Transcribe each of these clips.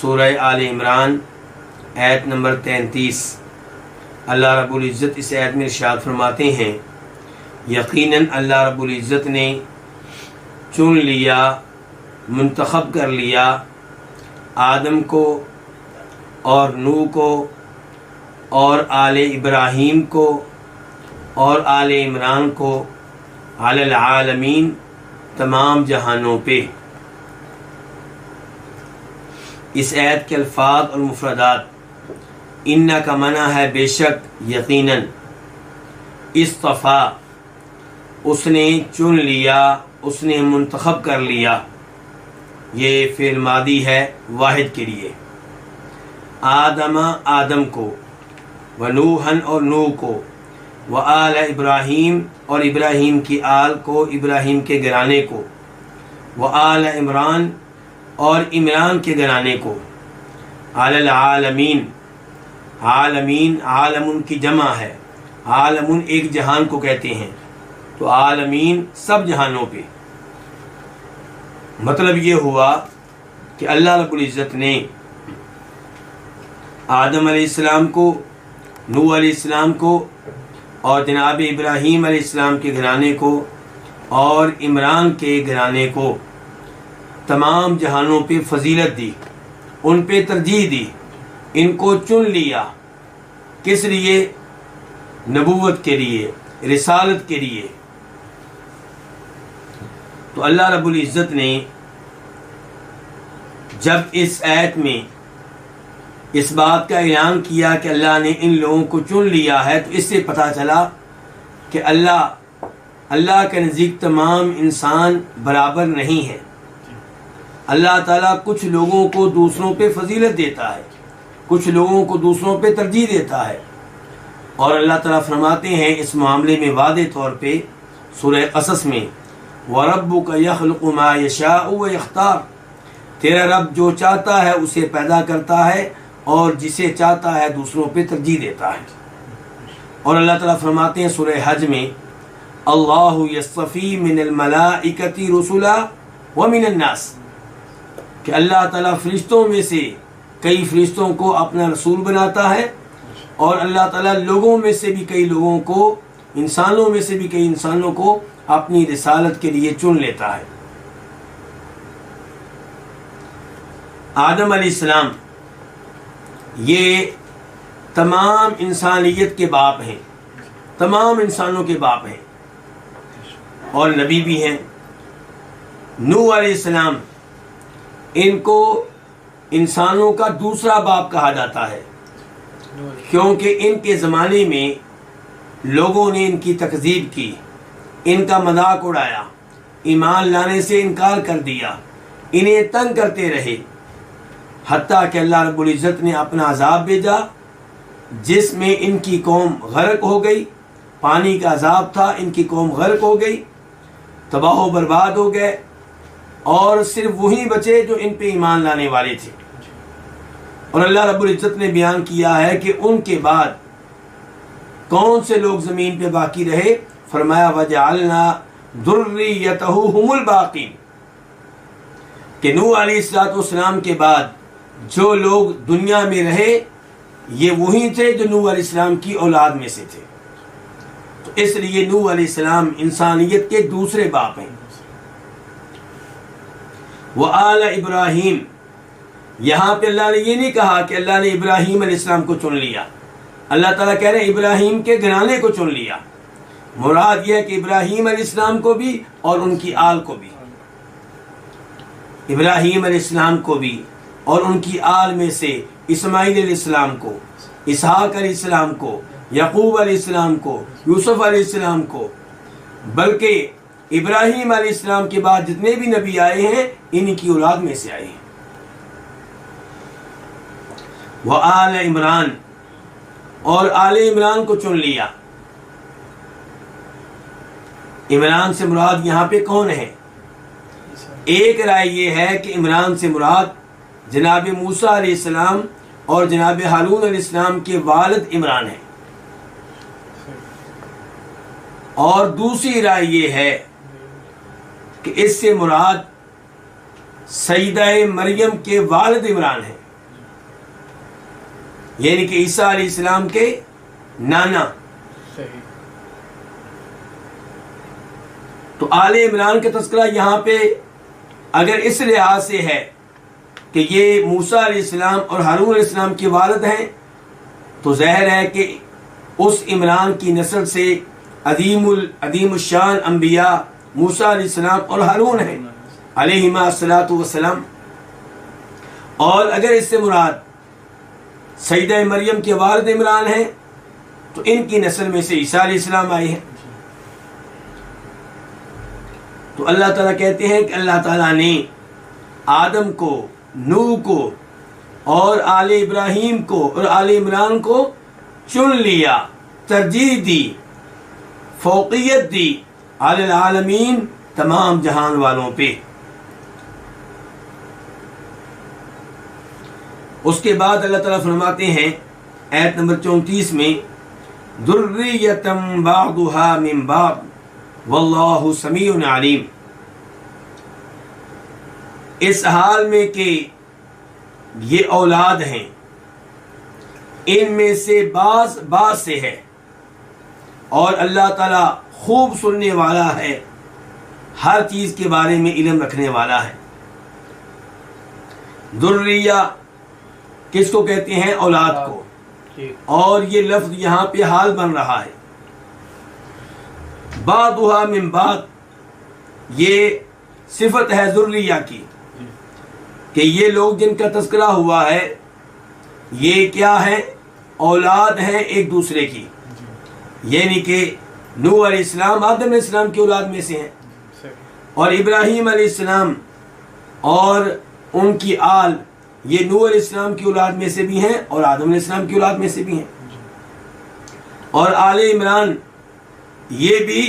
सूरह आल इमरान आयत नंबर 33। अल्लाह रब्बुल इज़्ज़त इस आयत में इरशाद फरमाते हैं, यकीनन अल्लाह रब्बुल इज़्ज़त ने चुन लिया, मुंतखब कर लिया आदम को और नूह को और आले इब्राहीम को और आले इमरान को अलल आलमीन तमाम जहानों पे। इस आयत के अल्फाज और मुफरदात इन्ना का मना है बेशक, यकीनन, इस्तफ़ा उसने चुन लिया, उसने मुंतखब कर लिया। ये फ़िल मादी है वाहिद के लिए। आदम को, व नूहन और नूह को, व आल इब्राहीम और इब्राहीम की आल को, इब्राहीम के घराने को, व आल इमरान और इमरान के घराने को, अलल आलमीन। आलमीन आलमुन की जमा है, आलमुन एक जहान को कहते हैं, तो आलमीन सब जहानों पे। मतलब ये हुआ कि अल्लाह रब्बुल इज़्ज़त ने आदम अलैहिस्सलाम को, नूह अलैहिस्सलाम को और जनाब इब्राहीम अलैहिस्सलाम के घराने को और इमरान के घराने को तमाम जहानों पे फजीलत दी, उन पे तरजीह दी, इनको चुन लिया। किस लिए? नबूवत के लिए, रिसालत के लिए। तो अल्लाह रब्बुल इज़्ज़त ने जब इस आयत में इस बात का ऐलान किया कि अल्लाह ने इन लोगों को चुन लिया है, तो इससे पता चला कि अल्लाह के नज़दीक तमाम इंसान बराबर नहीं है। अल्लाह ताला कुछ लोगों को दूसरों पे फजीलत देता है, कुछ लोगों को दूसरों पे तरजीह देता है। और अल्लाह ताला फरमाते हैं इस मामले में वादे तौर पे सूरह क़सस में, वरब्बुका यख़्लुक़ु मा यशाअु व यख्तार। तेरा रब जो चाहता है उसे पैदा करता है और जिसे चाहता है दूसरों पे तरजीह देता है। और अल्लाह ताला फरमाते हैं सूरह हज में, अल्लाहु यस्तफ़ी मिनल मलाइकति रुसुला व मिनन नास, कि अल्लाह ताला फरिश्तों में से कई फरिश्तों को अपना रसूल बनाता है और अल्लाह ताला लोगों में से भी कई लोगों को, इंसानों में से भी कई इंसानों को अपनी रिसालत के लिए चुन लेता है। आदम अलैहिस्सलाम ये तमाम इंसानियत के बाप हैं, तमाम इंसानों के बाप हैं और नबी भी हैं। नूह अलैहिस्सलाम, इनको इंसानों का दूसरा बाप कहा जाता है, क्योंकि इनके ज़माने में लोगों ने इनकी तकज़ीब की, इनका मजाक उड़ाया, ईमान लाने से इनकार कर दिया, इन्हें तंग करते रहे, हत्ता कि अल्लाह रब्बुल इज़्ज़त ने अपना अजाब भेजा जिसमें इनकी कौम गर्क हो गई। पानी का अजाब था, इनकी कौम गर्क हो गई, तबाह बर्बाद हो गए, और सिर्फ वही बचे जो इन पे ईमान लाने वाले थे। और अल्लाह रब्बुल इज़्ज़त ने बयान किया है कि उनके बाद कौन से लोग ज़मीन पे बाकी रहे। फरमाया वजअलना दुर्रियतहु हुमुल बाक़ीन, कि नूह अलैहिस्सलाम के बाद जो लोग दुनिया में रहे ये वही थे जो नूह अलैहिस्सलाम की औलाद में से थे। तो इसलिए नूह अलैहिस्सलाम इंसानियत के दूसरे बाप हैं। व आल इब्राहीम, यहाँ पे अल्लाह ने ये नहीं कहा कि अल्लाह ने इब्राहीम अलैहिस्सलाम को चुन लिया। अल्लाह ताला कह रहे हैं इब्राहीम के घराने को चुन लिया। मुराद यह है कि इब्राहीम अलैहिस्सलाम को भी और उनकी आल को भी, इब्राहीम अलैहिस्सलाम को भी और उनकी आल में से इस्माइल अलैहिस्सलाम को, इसहाक अलैहिस्सलाम को, यकूब अलैहिस्सलाम को, यूसुफ अलैहिस्सलाम को, बल्कि इब्राहीम अलैहिस्सलाम के बाद जितने भी नबी आए हैं इनकी औलाद में से आए हैं। वह आल इमरान, और आले इमरान को चुन लिया। इमरान से मुराद यहाँ पे कौन है? एक राय ये है कि इमरान से मुराद जनाब मूसा अलैहिस्सलाम और जनाब हारून अलैहिस्सलाम के वालिद इमरान है। और दूसरी राय ये है कि इससे मुराद सईदा मरियम के वालिद इमरान है, यानी कि ईसा अलैहिस्सलाम के नाना। तो आले इमरान का तस्करा यहाँ पे अगर इस लिहाज से है कि ये मूसा अलैहिस्सलाम और हारून अलैहिस्सलाम के वालिद हैं, तो ज़ाहिर है कि उस इमरान की नस्ल से अदीमुश्शान अंबिया मूसा अलैहिस्सलाम और हारून हैं अलैहिमा अस्सलातु वस्सलाम। और अगर इससे मुराद सईदा मरियम के वालिद इमरान हैं, तो इनकी नस्ल में से ईसा अलैहिस्सलाम आए हैं। तो अल्लाह ताला कहते हैं कि अल्लाह ताला ने आदम को, नूह को और आले इब्राहीम को और आले इमरान को चुन लिया, तरजीह दी, फौकियत दी अलल आलमीन, तमाम जहान वालों पे। उसके बाद अल्लाह ताला फरमाते हैं आयत नंबर 34 में, दुर्रियतम बादुहा मिन बाद वल्लाहु समीउन अलीम। इस हाल में कि ये औलाद हैं, इनमें से बाज से है, और अल्लाह ताला खूब सुनने वाला है, हर चीज के बारे में इल्म रखने वाला है। दुर्रिया किसको कहते हैं? औलाद को। और ये लफ्ज यहाँ पे हाल बन रहा है। बादुहा मिन बाद, ये सिफत है दुर्रिया की, कि ये लोग जिनका तस्करा हुआ है ये क्या है? औलाद हैं एक दूसरे की, यानी कि नूह अलैहिस्सलाम आदम अलैहिस्सलाम की औलाद में से हैं, और इब्राहीम अलैहिस्सलाम और उनकी आल ये नूह अलैहिस्सलाम की औलाद में से भी हैं और आदम अलैहिस्सलाम की औलाद में से भी हैं। और आले इमरान ये भी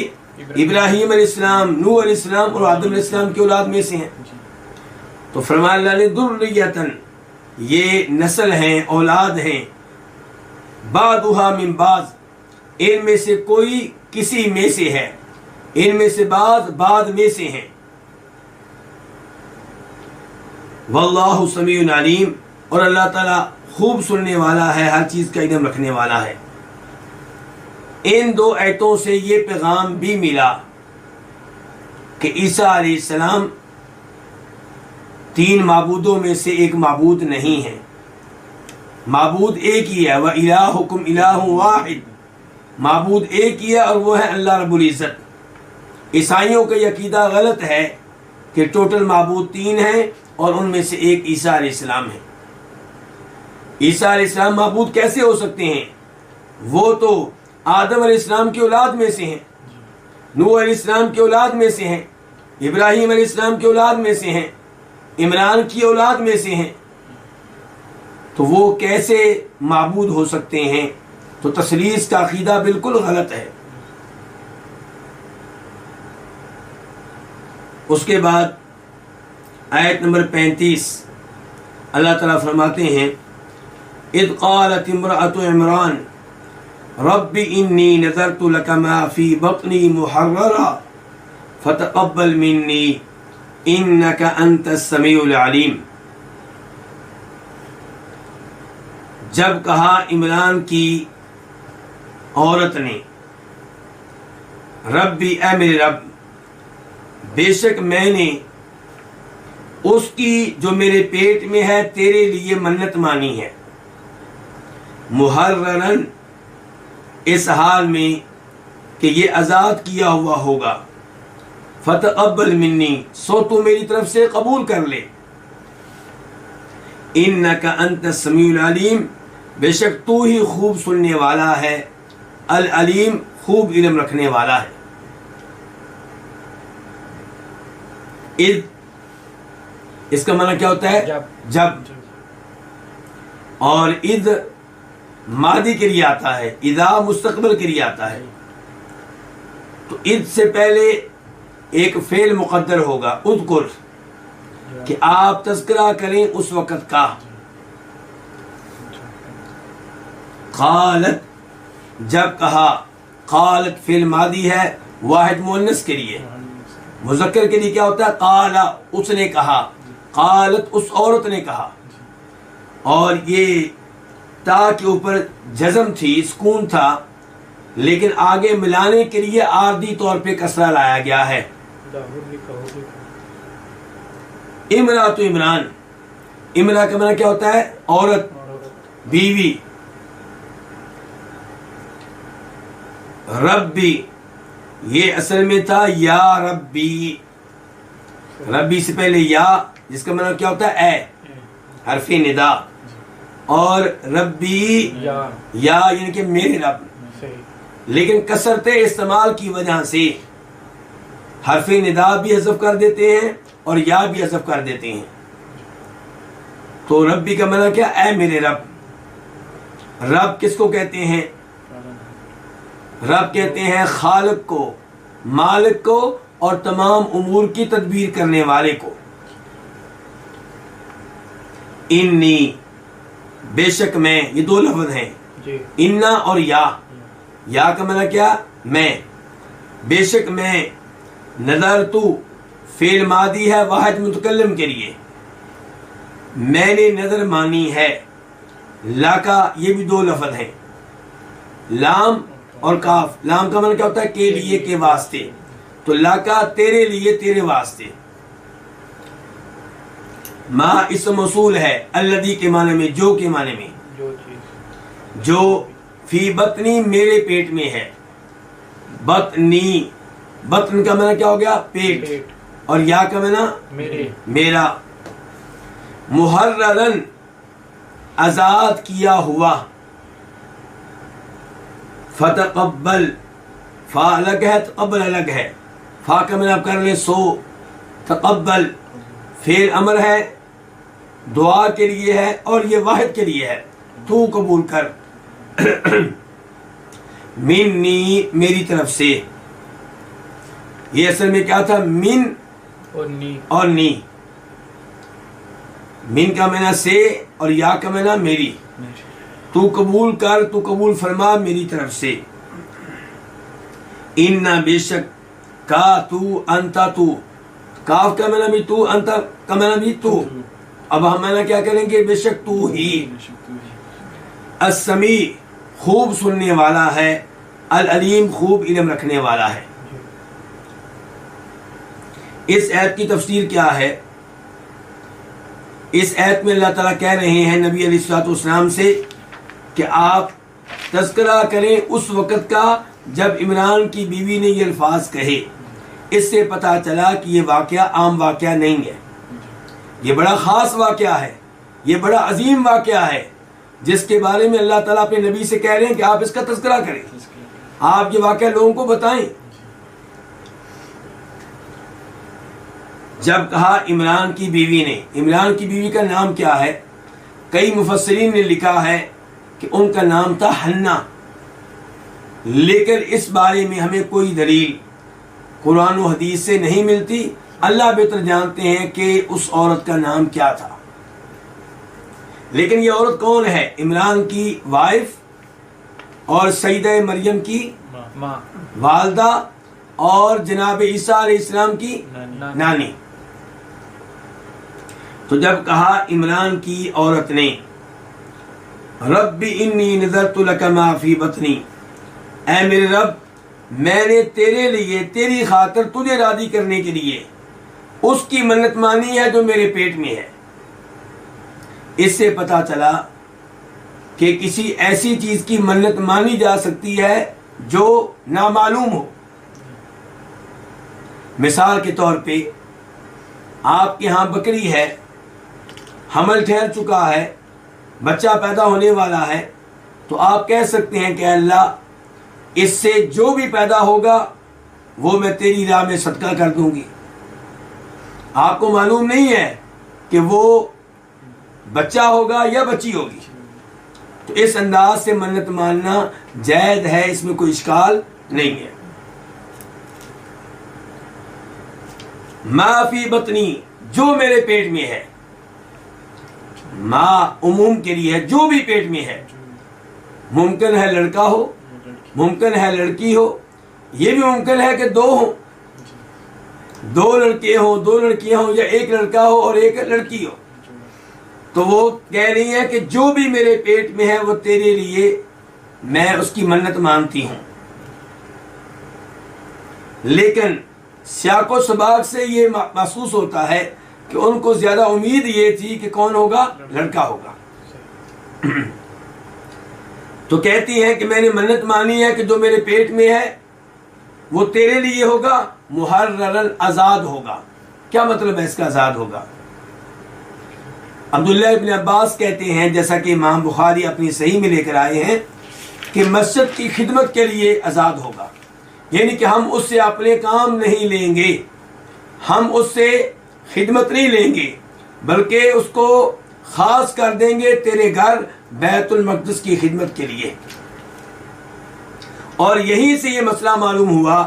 इब्राहीम अलैहिस्सलाम, नूह अलैहिस्सलाम और आदम अलैहिस्सलाम की औलाद में से हैं। तो फरमाया अल्लाह ने दुर्रियतन, ये नस्ल हैं, औलाद हैं, बादुहा मिन बाज, इनमें से कोई किसी में से है, इनमें से बाद में से हैं। वल्लाहु समीउन अलीम, और अल्लाह ताला खूब सुनने वाला है, हर चीज का इल्म रखने वाला है। इन दो आयतों से ये पैगाम भी मिला कि ईसा अलैहिस्सलाम तीन माबूदों में से एक माबूद नहीं है, माबूद एक ही है। व इलाहुकुम इलाहुन वाहिद, माबूद एक ही है और वो है अल्लाह रब्बुल इज़्ज़त। ईसाइयों का अकीदा गलत है कि टोटल माबूद तीन हैं और उनमें से एक ईसा अलैहिस्सलाम है। ईसा अलैहिस्सलाम माबूद कैसे हो सकते हैं? वो तो आदम अलैहिस्सलाम की औलाद में से हैं, नूह अलैहिस्सलाम की औलाद में से हैं, इब्राहीम अलैहिस्सलाम की औलाद में से हैं, इमरान की औलाद में से हैं, तो वो कैसे माबूद हो सकते हैं? तो तसलीस का अकीदा बिल्कुल गलत है। उसके बाद आयत नंबर 35 अल्लाह ताला फरमाते हैं, इद क़ालत इम्रअतु इमरान रब्बि इन्नी नज़रतु लका मा फ़ी बत्नी मुहर्ररा फ़तक़ब्बल मिन्नी इन्नका अंतस समीउल अलीम। जब कहा इमरान की औरत ने, रब्बी ए मेरे रब, बेशक मैंने उसकी जो मेरे पेट में है तेरे लिए मन्नत मानी है, मुहर्ररन इस हाल में कि ये आज़ाद किया हुआ होगा, फ़तक़ब्बल मिन्नी सो तू मेरी तरफ से कबूल कर ले, इन्नका अंतस समीउल अलीम बेशक तू ही खूब सुनने वाला है, अल अलीम खूब इल्म रखने वाला है। इद इसका माना क्या होता है? जब। और इद मादी के लिए आता है, इदा मुस्तकबिल के लिए आता है। तो इद से पहले एक फेल मुकद्दर होगा, उज़कुर, कि आप तज़किरा करें उस वक़्त का। क़ालत जब कहा, क़ालत फेल मादी है वाहिद मुअन्नस के लिए, मुज़क्कर के लिए क्या होता है? क़ाला उसने कहा, क़ालत उस औरत ने कहा। और ये ता के ऊपर जज़म थी, सुकून था, लेकिन आगे मिलाने के लिए आर्दी तौर पे कसरा लाया गया है। इमरा तो इमरान, इमरा का माना क्या होता है? औरत, बीवी। रब्बी ये असल में था या रब्बी, रब्बी से पहले या, जिसका मतलब क्या होता है? ए हरफे निदा, और रब्बी या यानी कि मेरे रब। लेकिन कसरते इस्तेमाल की वजह से हरफे निदा भी हज़फ कर देते हैं और या भी हज़फ कर देते हैं। तो रब्बी का मतलब क्या? ए मेरे रब। रब किसको कहते हैं? रब कहते हैं खालिक को, मालिक को, और तमाम उमूर की तदबीर करने वाले को। इन्नी बेशक मैं, ये दो लफ्ज़ हैं, इन्ना और या का मतलब क्या? मैं। बेशक मैं, नज़र तू फेल मादी है वाहिद मुतकल्लिम के लिए, मैंने नज़र मानी है। ला का ये भी दो लफ्ज़ हैं, लाम और काफ। लाम का मतलब क्या होता है? के लिए, के वास्ते। तो ला का तेरे लिए, तेरे वास्ते। मा इसम मौसूल है, अल्लदी के माने में, जो के माने में, जो फी बतनी मेरे पेट में है। बतनी, बतन का माना क्या हो गया? पेट। और या का माना मेरा। मुहर्ररन आजाद किया हुआ। फतक़ब्बल, फा अलग है, तक़ब्बल अलग है। फा का माना आप कर ले सो, तक़ब्बल फेल अमर है, दुआ के लिए है, और ये वाहिद के लिए है, तू कबूल कर। मिन्नी मेरी तरफ से। ये असल में क्या था? मिन और नी। मिन का मैना से और या का मैना मेरी। तू कबूल कर, तू कबूल फरमा मेरी तरफ से। इन्ना बेशक, का तू, अंता तू, काफ का मैना भी तू, अंता का मैना भी तू। अब हम मैना क्या करेंगे? बेशक तू ही। अस्समी खूब सुनने वाला है, अल अलीम खूब इल्म रखने वाला है। इस आयत की तफसीर क्या है? इस आयत में अल्लाह ताला कह रहे हैं नबी अलैहिस्सलाम से कि आप तज़किरा करें उस वक़्त का जब इमरान की बीवी ने ये अल्फाज कहे। इससे पता चला कि ये वाक़या आम वाक़या नहीं है, ये बड़ा ख़ास वाक़या है, ये बड़ा अजीम वाक़या है, जिसके बारे में अल्लाह ताला अपने नबी से कह रहे हैं कि आप इसका तज़किरा करें, आप ये वाक़या लोगों को बताएं। जब कहा इमरान की बीवी ने, इमरान की बीवी का नाम क्या है? कई मुफस्सिरीन ने लिखा है कि उनका नाम था हन्ना, लेकिन इस बारे में हमें कोई दलील कुरान और हदीस से नहीं मिलती। अल्लाह बेहतर जानते हैं कि उस औरत का नाम क्या था। लेकिन ये औरत कौन है? इमरान की वाइफ और सईदा मरियम की वालदा और जनाब ईसा अलैहिस्सलाम की नानी। तो जब कहा इमरान की औरत ने, रब्बी इन्नी नज़रतु लका मा फी बतनी, ऐ मेरे रब, मैंने तेरे लिए, तेरी खातिर, तुझे राजी करने के लिए उसकी मन्नत मानी है जो मेरे पेट में है। इससे पता चला कि किसी ऐसी चीज की मन्नत मानी जा सकती है जो नामालूम हो। मिसाल के तौर पे आपके यहाँ बकरी है, हमल ठहर चुका है, बच्चा पैदा होने वाला है, तो आप कह सकते हैं कि अल्लाह इससे जो भी पैदा होगा वो मैं तेरी राह में सदका कर दूंगी। आपको मालूम नहीं है कि वो बच्चा होगा या बच्ची होगी, तो इस अंदाज से मन्नत मानना जायज़ है, इसमें कोई इश्काल नहीं है। माफी बतनी, जो मेरे पेट में है, माँ उमूम के लिए है, जो भी पेट में है। मुमकिन है लड़का हो, मुमकिन है लड़की हो, ये भी मुमकिन है कि दो हो, दो लड़के हो, दो लड़कियां हो, या एक लड़का हो और एक लड़की हो। तो वो कह रही है कि जो भी मेरे पेट में है वो तेरे लिए मैं उसकी मन्नत मानती हूं। लेकिन सियाको सबाक से ये महसूस होता है कि उनको ज्यादा उम्मीद ये थी कि कौन होगा? लड़का होगा। तो कहती है कि मैंने मन्नत मानी है कि जो मेरे पेट में है वो तेरे लिए होगा, मुहर्ररन, आजाद होगा। क्या मतलब है इसका? आजाद होगा। अब्दुल्लाह इब्न अब्बास कहते हैं, जैसा कि इमाम बुखारी अपनी सही में लेकर आए हैं, कि मस्जिद की खिदमत के लिए आजाद होगा, यानी कि हम उससे अपने काम नहीं लेंगे, हम उससे खिदमत नहीं लेंगे, बल्कि उसको खास कर देंगे तेरे घर बैतुल मक़दिस की खिदमत के लिए। और यहीं से ये मसला मालूम हुआ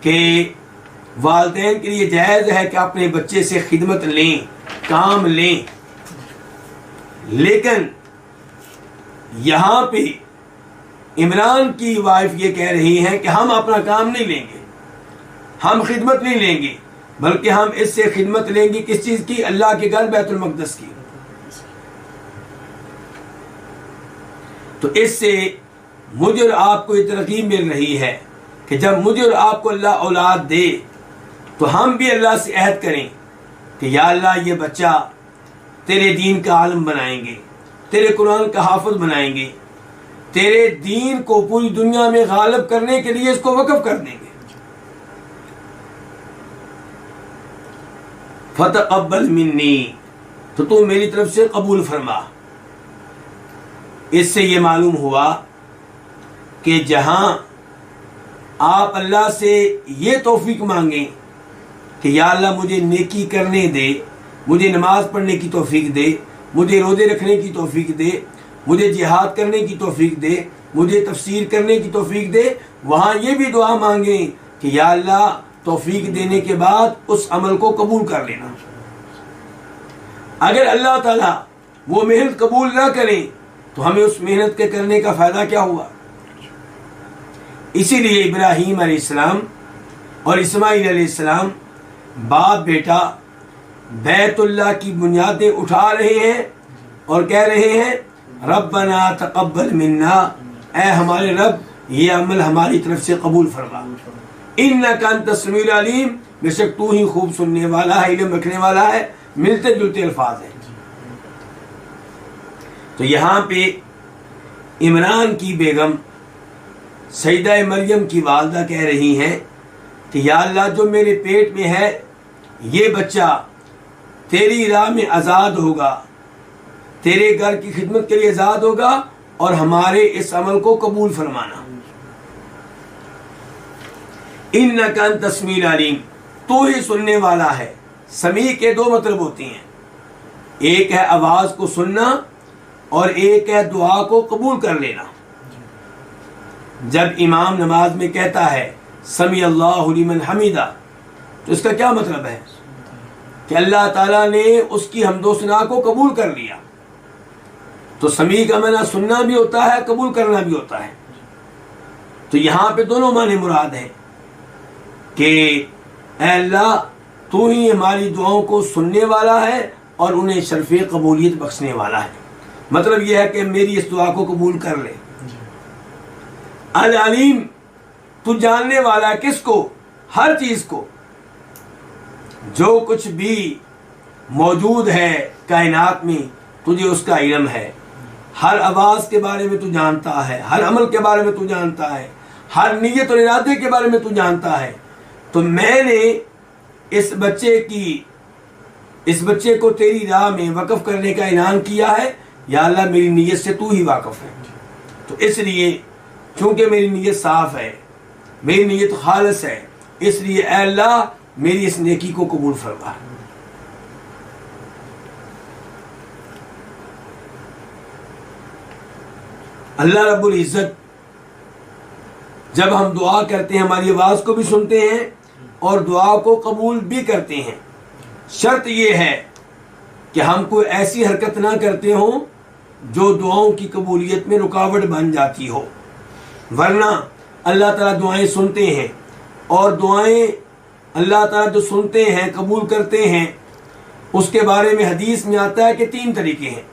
कि वालिदैन के लिए जायज़ है कि अपने बच्चे से खिदमत लें, काम लें। लेकिन यहां पे इमरान की वाइफ ये कह रही है कि हम अपना काम नहीं लेंगे, हम खिदमत नहीं लेंगे, बल्कि हम इससे खिदमत लेंगे किस चीज की? अल्लाह के घर बैतुल मक़दिस की। तो इससे मुझे और आपको ये तरकीब मिल रही है कि जब मुझे और आपको अल्लाह औलाद दे तो हम भी अल्लाह से अहद करें कि या अल्लाह ये बच्चा तेरे दीन का आलम बनाएंगे, तेरे कुरान का हाफिज बनाएंगे, तेरे दीन को पूरी दुनिया में गालिब करने के लिए इसको वक़्फ़ कर देंगे। फतक़ब्बल मिन्नी, तो तू मेरी तरफ से कबूल फरमा। इससे ये मालूम हुआ कि जहां आप अल्लाह से ये तौफीक मांगें कि या अल्लाह मुझे नेकी करने दे, मुझे नमाज पढ़ने की तौफीक दे, मुझे रोज़े रखने की तौफीक दे, मुझे जिहाद करने की तौफीक दे, मुझे तफसीर करने की तौफीक दे, वहाँ ये भी दुआ मांगें कि या अल्लाह तौफीक देने के बाद उस अमल को कबूल कर लेना। अगर अल्लाह ताला वो मेहनत कबूल ना करें तो हमें उस मेहनत के करने का फ़ायदा क्या हुआ? इसीलिए इब्राहीम अलैहिस्सलाम और इस्माईल अलैहिस्सलाम बाप बेटा बैतुल्लाह की बुनियादें उठा रहे हैं और कह रहे हैं रब्बना तक़ब्बल मिन्ना, ऐ हमारे रब ये अमल हमारी तरफ से कबूल फरमा। इन्नका अंतस समीउल अलीम, बेशक तू ही खूब सुनने वाला है, इल्म रखने वाला है। मिलते जुलते अल्फाज हैं। तो यहाँ पे इमरान की बेगम सईदा मरियम की वालदा कह रही हैं कि या अल्लाह जो मेरे पेट में है ये बच्चा तेरी राह में आज़ाद होगा, तेरे घर की खिदमत के लिए आज़ाद होगा और हमारे इस अमल को कबूल फरमाना। इन्नका अंतस समीउल अलीम, तू ही सुनने वाला है। समी के दो मतलब होती हैं, एक है आवाज को सुनना और एक है दुआ को कबूल कर लेना। जब इमाम नमाज में कहता है समी अल्लाहु लिमन हमीदा, तो इसका क्या मतलब है कि अल्लाह ताला ने उसकी हम्दो सना को कबूल कर लिया। तो समी का माना सुनना भी होता है, कबूल करना भी होता है। तो यहां पे दोनों माने मुराद हैं कि ऐ अल्लाह तू ही हमारी दुआओं को सुनने वाला है और उन्हें शर्फ़े कबूलियत बख्शने वाला है। मतलब यह है कि मेरी इस दुआ को कबूल कर ले। अल अलीम, तू जानने वाला है किसको? हर चीज को, जो कुछ भी मौजूद है कायनात में तुझे उसका इल्म है। हर आवाज के बारे में तू जानता है, हर अमल के बारे में तू जानता है, हर नीयत और इरादे के बारे में तू जानता है। तो मैंने इस बच्चे को तेरी राह में वक़फ़ करने का ऐलान किया है। या अल्लाह मेरी नीयत से तू ही वाकिफ है। तो इसलिए चूंकि मेरी नीयत साफ है, मेरी नीयत खालिस है, इसलिए ऐ अल्लाह मेरी इस नेकी को कबूल फरमा। अल्लाह रब्बुल इज़्ज़त जब हम दुआ करते हैं हमारी आवाज़ को भी सुनते हैं और दुआ को कबूल भी करते हैं। शर्त यह है कि हम कोई ऐसी हरकत ना करते हों जो दुआओं की कबूलियत में रुकावट बन जाती हो। वरना अल्लाह ताला दुआएं सुनते हैं और दुआएं अल्लाह ताला जो सुनते हैं कबूल करते हैं उसके बारे में हदीस में आता है कि 3 तरीके हैं।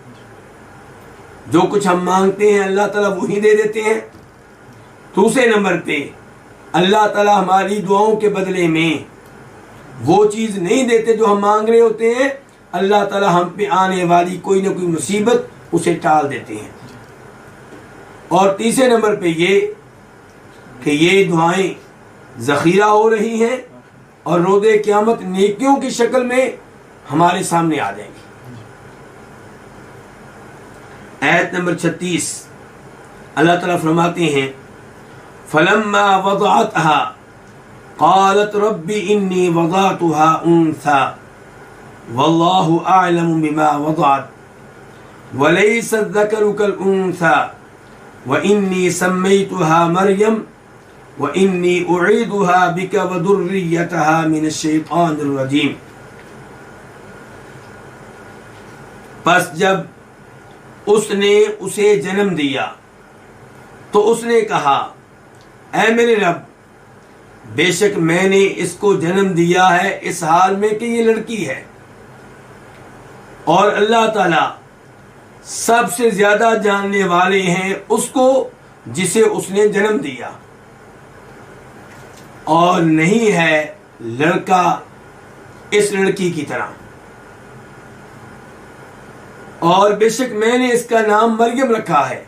जो कुछ हम मांगते हैं अल्लाह ताला वही दे देते हैं। दूसरे नंबर पे अल्लाह ताला हमारी दुआओं के बदले में वो चीज़ नहीं देते जो हम मांग रहे होते हैं। अल्लाह ताला हम पे आने वाली कोई ना कोई मुसीबत उसे टाल देते हैं। और तीसरे नंबर पे ये कि ये दुआएं ज़ख़ीरा हो रही हैं और रोज़े क़यामत नेकियों की शक्ल में हमारे सामने आ जाएंगी। आयत नंबर 36 अल्लाह ताला फरमाते हैं फलम्मा वज़अतहा क़ालत रब्बी इन्नी वज़अतुहा उन्सा वल्लाहु अअलमु बिमा वज़अत वलैसा ज़करु कल उन्सा व इन्नी सम्मैतुहा मरियम व इन्नी उईदुहा बिका व दुर्रियतहा मिनश शैतानिर रजीम। बस जब उसने उसे जन्म दिया तो उसने कहा ऐ मेरे रब, बेशक मैंने इसको जन्म दिया है इस हाल में कि ये लड़की है और अल्लाह ताला सबसे ज्यादा जानने वाले हैं उसको जिसे उसने जन्म दिया, और नहीं है लड़का इस लड़की की तरह। और बेशक मैंने इसका नाम मरियम रखा है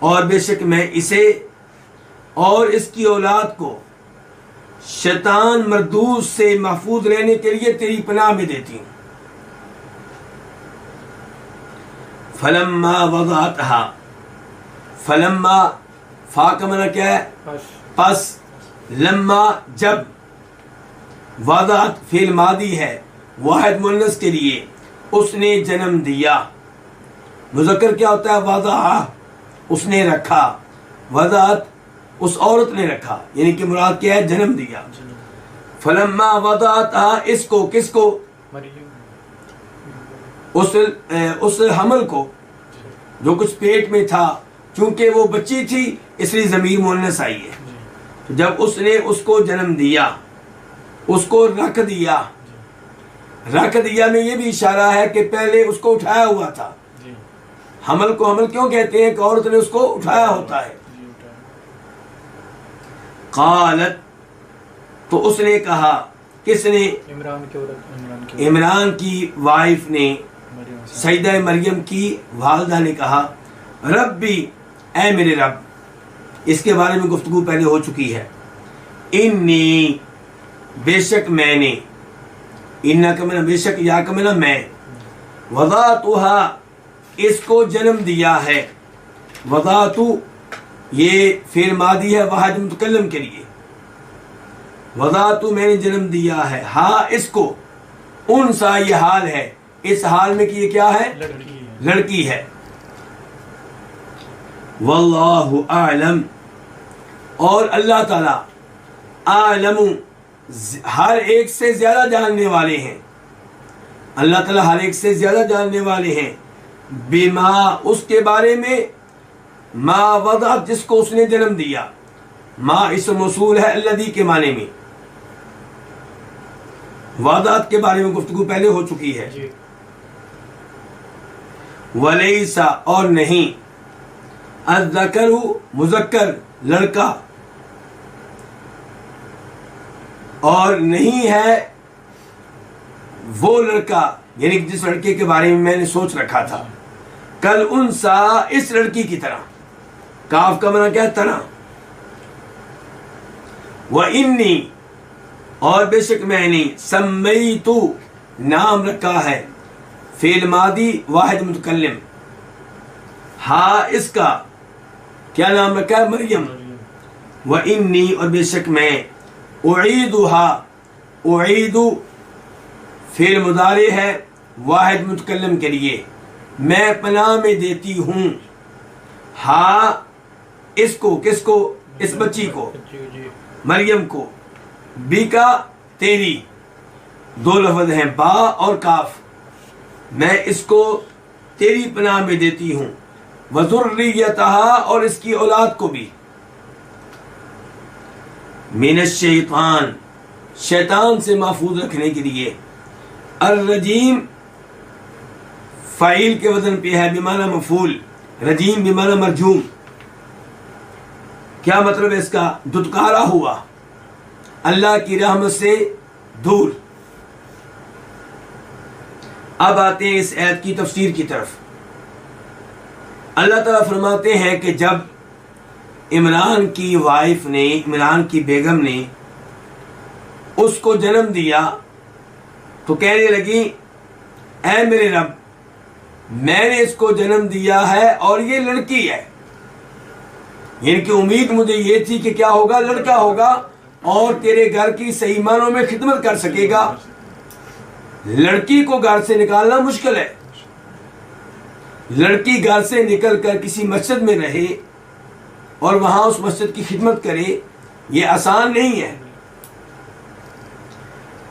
और बेशक मैं इसे और इसकी औलाद को शैतान मरदूस से महफूज रहने के लिए तेरी पनाह में देती हूँ। फलम्मा वज़अतहा, फलम्मा फा का माना क्या है? पस। लम्मा जब, वज़अत फिल मादी है वाहिद मुन्नस के लिए, उसने जन्म दिया। मुज़क्कर क्या होता है? वज़अ, उसने रखा। वज़अत उस औरत ने रखा, यानी कि मुराद क्या है? जन्म दिया। फलम्मा वज़अतहा, इसको, किसको? उस हमल को जो कुछ पेट में था, चूंकि वो बच्ची थी इसलिए ज़मीर मुन्नस आई है। तो जब उसने उसको जन्म दिया, उसको रख दिया, रख दिया में ये भी इशारा है कि पहले उसको उठाया हुआ था। हमल को हमल क्यों कहते हैं? कि औरत ने उसको उठाया होता है। कालत, तो उसने कहा, किसने? इमरान की वाइफ ने, सैयदा मरियम की वालदा ने कहा रब्बी, ऐ मेरे रब। इसके बारे में गुफ्तगू पहले हो चुकी है। इन्नी, बेशक मैंने, इन्ना का मैंने बेशक, या का मैंने मैं, वज़अतुहा, इसको जन्म दिया है। वज़अतु ये फिर मादी है वाहिद मुतकल्लिम के लिए। वदातु मैंने जन्म दिया है, हा इसको, उनसा ये हाल है, इस हाल में कि ये क्या है, लड़की है। वल्लाहु आलम, और अल्लाह ताला आलमु हर एक से ज्यादा जानने वाले हैं, अल्लाह ताला हर एक से ज्यादा जानने वाले हैं, बिमा उसके बारे में, मा वदात जिसको उसने जन्म दिया, मा इस मौसूल है अल्लदी के माने में, वादात के बारे में गुफ्तगू पहले हो चुकी है। वलैसा और नहीं, अज़्ज़करु मुज़क्कर लड़का, और नहीं है वो लड़का, यानी जिस लड़के के बारे में मैंने सोच रखा था, कल उनसा इस लड़की की तरह, काफ का मना क्या है, तरह। व इन्नी और बेशक मैंने, सम्मैतु नाम रखा है, फेल मादी वाहिद मुतकल्लिम, हा इसका क्या नाम रखा है, मरियम। व इन्नी और बेशक मैं, उईदुहा, उईदु फेल मुदारे है वाहिद मुतकल्लिम के लिए, मैं पनाह में देती हूँ, हा इसको, किसको, इस बच्ची को, मरियम को, बी का तेरी, दो लफ्ज हैं बा और काफ, मैं इसको तेरी पनाह में देती हूँ, वज़ुर्रियतहा और इसकी औलाद को भी, मिनश्शैतान शैतान से महफूज रखने के लिए, अर्रजीम फाइल के वजन पे है, बिमाना मफूल, रजीम बिमाना मरजूम, क्या मतलब है इसका, दुत्कारा हुआ, अल्लाह की रहमत से दूर। अब आते हैं इस आयत की तफसीर की तरफ। अल्लाह ताला फरमाते हैं कि जब इमरान की वाइफ ने, इमरान की बेगम ने उसको जन्म दिया तो कहने लगी, ऐ मेरे रब, मैंने इसको जन्म दिया है और ये लड़की है, इनकी उम्मीद मुझे ये थी कि क्या होगा, लड़का होगा और तेरे घर की सही मानों में खिदमत कर सकेगा। लड़की को घर से निकालना मुश्किल है, लड़की घर से निकलकर किसी मस्जिद में रहे और वहां उस मस्जिद की खिदमत करे, ये आसान नहीं है।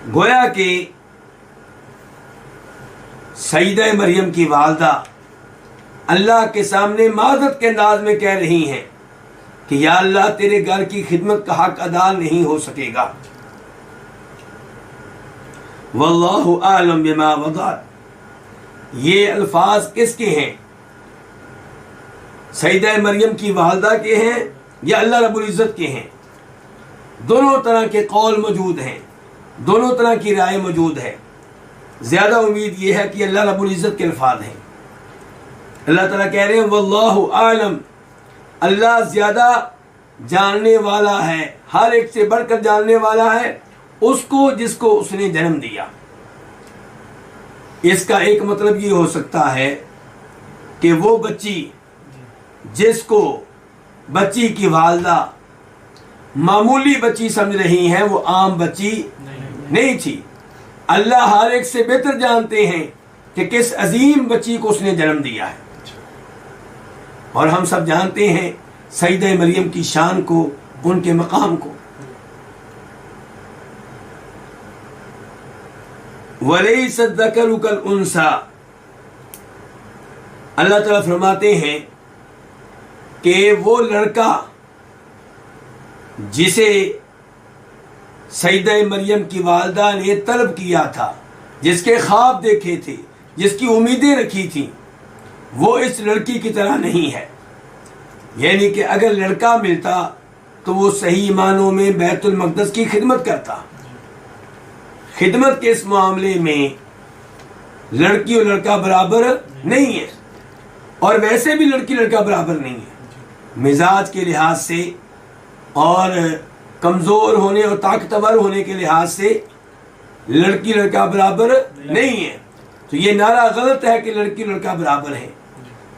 गोया कि सईदा मरियम की वालदा अल्लाह के सामने मादत के अंदाज में कह रही हैं कि या अल्लाह, तेरे घर की खिदमत का हक अदा नहीं हो सकेगा। वल्लाहु आलम बिमा वदात, ये अल्फाज किसके हैं, सईदा मरियम की वालदा के हैं या अल्लाह रब्बुल इज़्ज़त के हैं। दोनों तरह के कौल मौजूद हैं, दोनों तरह की राय मौजूद है। ज्यादा उम्मीद यह है कि अल्लाह रब्बुल इज़्ज़त के अल्फाज हैं। अल्लाह ताला कह रहे हैं वल्लाहु आलम, अल्लाह ज्यादा जानने वाला है, हर एक से बढ़कर जानने वाला है उसको जिसको उसने जन्म दिया। इसका एक मतलब ये हो सकता है कि वो बच्ची जिसको बच्ची की वालदा मामूली बच्ची समझ रही हैं, वो आम बच्ची नहीं थी। अल्लाह हर एक से बेहतर जानते हैं कि किस अजीम बच्ची को उसने जन्म दिया है। और हम सब जानते हैं सईदा मरियम की शान को, उनके मकाम को। वलैसा ज़करु कल उन्सा, अल्लाह ताला फरमाते हैं कि वो लड़का जिसे सईदा मरियम की वालदा ने तलब किया था, जिसके ख्वाब देखे थे, जिसकी उम्मीदें रखी थी, वो इस लड़की की तरह नहीं है। यानी कि अगर लड़का मिलता तो वो सही मानों में बैतुल मक़दस की खिदमत करता। खिदमत के इस मामले में लड़की और लड़का बराबर नहीं है, और वैसे भी लड़की लड़का बराबर नहीं है। मिजाज के लिहाज से और कमज़ोर होने और ताकतवर होने के लिहाज से लड़की लड़का बराबर नहीं है। तो ये नारा गलत है कि लड़की लड़का बराबर है।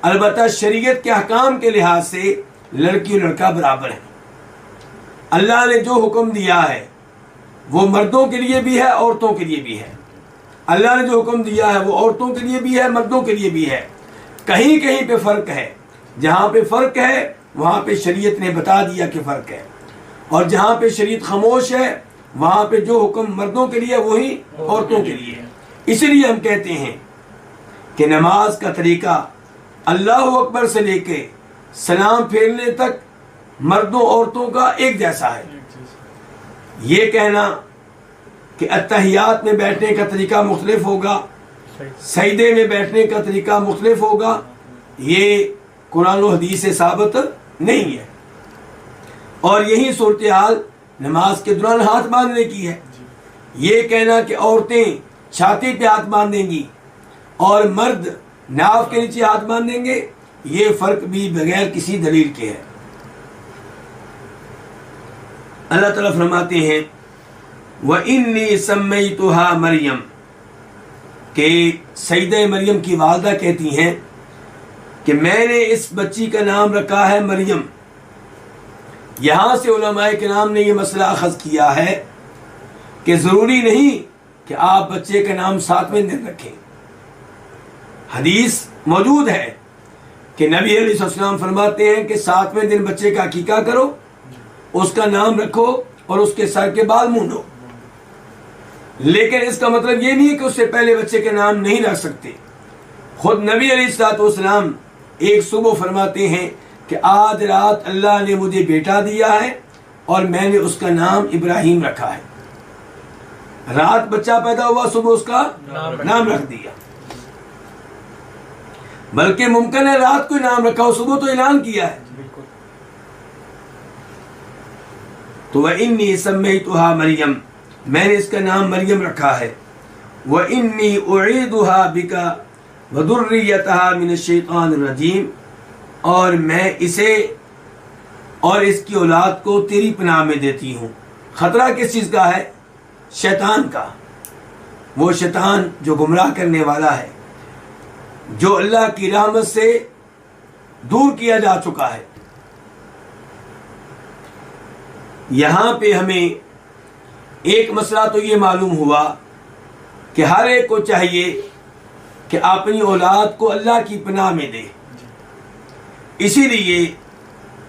अलबत्ता शरीयत के अहकाम के लिहाज से लड़की और लड़का बराबर है। अल्लाह ने जो हुक्म दिया है वो मर्दों के लिए भी है, औरतों के लिए भी है। अल्लाह ने जो हुक्म दिया है वो औरतों के लिए भी है, मर्दों के लिए भी है। कहीं कहीं पे फ़र्क है, जहाँ पे फ़र्क है वहाँ पे शरीयत ने बता दिया कि फ़र्क है, और जहाँ पे शरीयत खामोश है वहाँ पे जो हुक्म मर्दों के लिए वही औरतों के लिए है। इसलिए हम कहते हैं कि नमाज का तरीका अल्लाह अकबर से लेके सलाम फेरने तक मर्दों औरतों का एक जैसा है। ये कहना कि अत्तहियात में बैठने का तरीका मुख्तलिफ होगा, सजदे में बैठने का तरीका मुख्तलिफ होगा, ये कुरान और हदीस से साबित नहीं है। और यही सूरत हाल नमाज के दौरान हाथ बांधने की है। ये कहना कि औरतें छाती पे हाथ बांधेंगी और मर्द नाव के नीचे हाथ बांधेंगे, ये फर्क भी बगैर किसी दलील के है। अल्लाह ताला फरमाते हैं व इन्नी सम्मैतुहा मरियम, के सईदा मरियम की वालदा कहती हैं कि मैंने इस बच्ची का नाम रखा है मरियम। यहाँ से उलमाए किराम ने यह मसला अखज़ किया है कि ज़रूरी नहीं कि आप बच्चे का नाम 7वें दिन रखें। हदीस मौजूद है कि नबी अलैहिस्सलाम फरमाते हैं कि 7वें दिन बच्चे का अकीका करो, उसका नाम रखो और उसके सर के बाल मूंढो। लेकिन इसका मतलब ये नहीं है कि उससे पहले बच्चे के नाम नहीं रख सकते। खुद नबी अलैहिस्सलाम एक सुबह फरमाते हैं कि आज रात अल्लाह ने मुझे बेटा दिया है और मैंने उसका नाम इब्राहिम रखा है। रात बच्चा पैदा हुआ, सुबह उसका नाम रख दिया। बल्कि मुमकिन है रात को नाम रखा हो, सुबह तो ऐलान किया है। तो वह इन्नी सम्मैतुहा मरियम, मैंने इसका नाम मरियम रखा है। वह इन्नी उईदुहा बिका व दुर्रियतहा मिनश शैतानिर रजीम, और मैं इसे और इसकी औलाद को तेरी पनाह में देती हूँ। खतरा किस चीज़ का है? शैतान का। वो शैतान जो गुमराह करने वाला है, जो अल्लाह की रहमत से दूर किया जा चुका है। यहाँ पे हमें एक मसला तो ये मालूम हुआ कि हर एक को चाहिए कि अपनी औलाद को अल्लाह की पनाह में दे। इसीलिए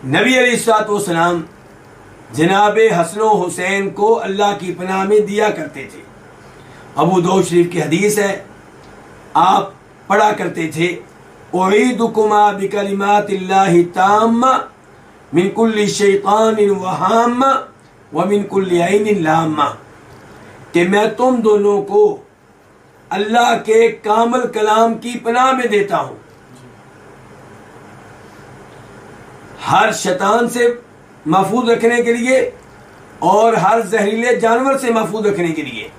नबी अलैहिस्सलाम जनाबे हसन हुसैन को अल्लाह की पनाह में दिया करते थे। अबू दाऊद शरीफ की हदीस है, आप पढ़ा करते थे उईदुकुमा बिकलिमातिल्लाहि ताम्मा मिन कुल्लि शैतानिन व हाम्मा व मिन कुल्लि ऐनिन लाम्मा, कि मैं तुम दोनों को अल्लाह के कामिल कलाम की पनाह में देता हूँ, हर शैतान से महफूज रखने के लिए और हर जहरीले जानवर से महफूज रखने के लिए,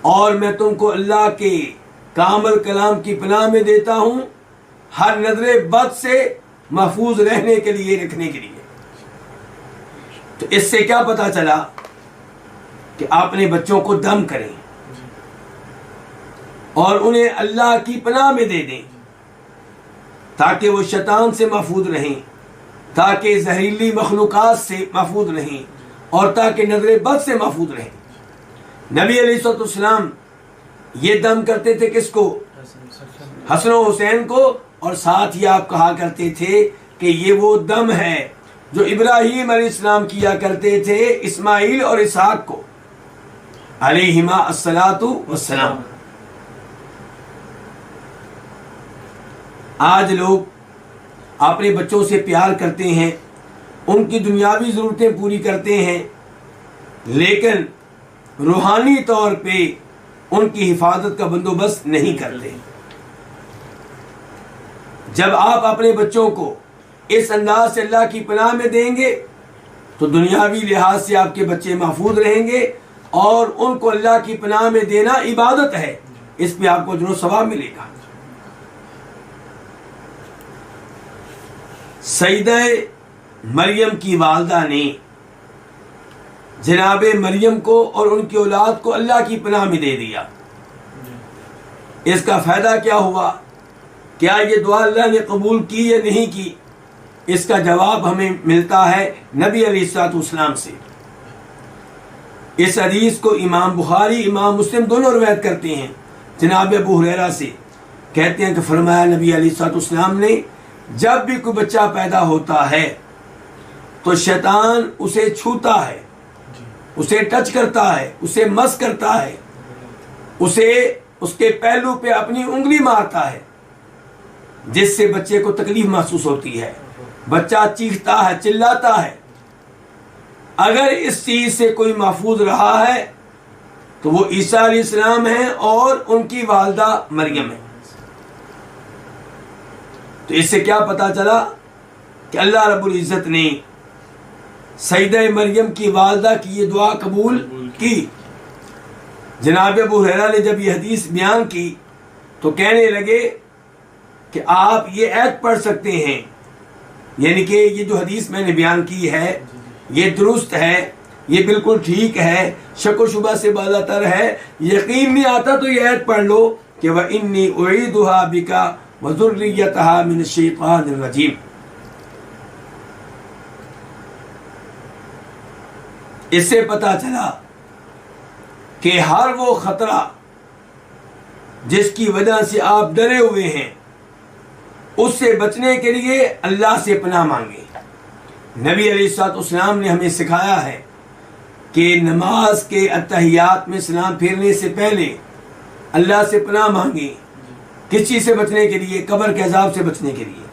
और मैं तुमको अल्लाह के कामिल कलाम की पनाह में देता हूँ हर नजरे बद से महफूज रहने के लिए, रखने के लिए। तो इससे क्या पता चला कि अपने बच्चों को दम करें और उन्हें अल्लाह की पनाह में दे दें ताकि वो शैतान से महफूज रहें, ताकि जहरीली मखलूकात से महफूज रहें और ताकि नजर बद से महफूज रहें। नबी अलैहिस्सलाम ये दम करते थे किसको? हसन हुसैन को, और साथ ही आप कहा करते थे कि ये वो दम है जो इब्राहीम अलैहिस्सलाम किया करते थे इस्माइल और इसहाक को अलैहिमा अस्सलातु वस्सलाम। आज लोग अपने बच्चों से प्यार करते हैं, उनकी दुनियावी ज़रूरतें पूरी करते हैं, लेकिन रूहानी तौर पे उनकी हिफाजत का बंदोबस्त नहीं करते। जब आप अपने बच्चों को इस अंदाज से अल्लाह की पनाह में देंगे तो दुनियावी लिहाज से आपके बच्चे महफूज रहेंगे, और उनको अल्लाह की पनाह में देना इबादत है, इस पे आपको अजर सवाब मिलेगा। सईदा मरियम की वालदा ने जनाबे मरियम को और उनकी औलाद को अल्लाह की पनाह में दे दिया। इसका फ़ायदा क्या हुआ? क्या ये दुआ अल्लाह ने कबूल की या नहीं की? इसका जवाब हमें मिलता है नबी अलैहिस्सलाम से। इस हदीस को इमाम बुखारी इमाम मुस्लिम दोनों रवायत करते हैं जनाब अबू हुरैरा से। कहते हैं कि फरमाया नबी अलैहिस्सलाम ने, जब भी कोई बच्चा पैदा होता है तो शैतान उसे छूता है, उसे टच करता है, उसे मस करता है, उसे उसके पहलू पे अपनी उंगली मारता है, जिससे बच्चे को तकलीफ महसूस होती है। बच्चा चीखता है, चिल्लाता है। अगर इस चीज से कोई महफूज रहा है तो वो ईसा अलैहिस्सलाम है और उनकी वालदा मरियम है। तो इससे क्या पता चला कि अल्लाह रब्बुल इज़्ज़त ने सईदा मरियम की वालदा की ये दुआ कबूल की। जनाब अबू हुरैरा ने जब ये हदीस बयान की तो कहने लगे कि आप ये ऐत पढ़ सकते हैं, यानी कि ये जो हदीस मैंने बयान की है ये दुरुस्त है, ये बिल्कुल ठीक है, शक व शुबा से बालातर है। यकीन नहीं आता तो ये ऐत पढ़ लो कि व इन्नी उईदुहा बिका व ज़ुर्रियतहा मिनश शैतानिर रजीम। इससे पता चला कि हर वो खतरा जिसकी वजह से आप डरे हुए हैं उससे बचने के लिए अल्लाह से पनाह मांगे। नबी अलैहिस्सलाम ने हमें सिखाया है कि नमाज के अत्तहियात में सलाम फेरने से पहले अल्लाह से पनाह मांगे। किस चीज़ से बचने के लिए? कब्र के अजाब से बचने के लिए,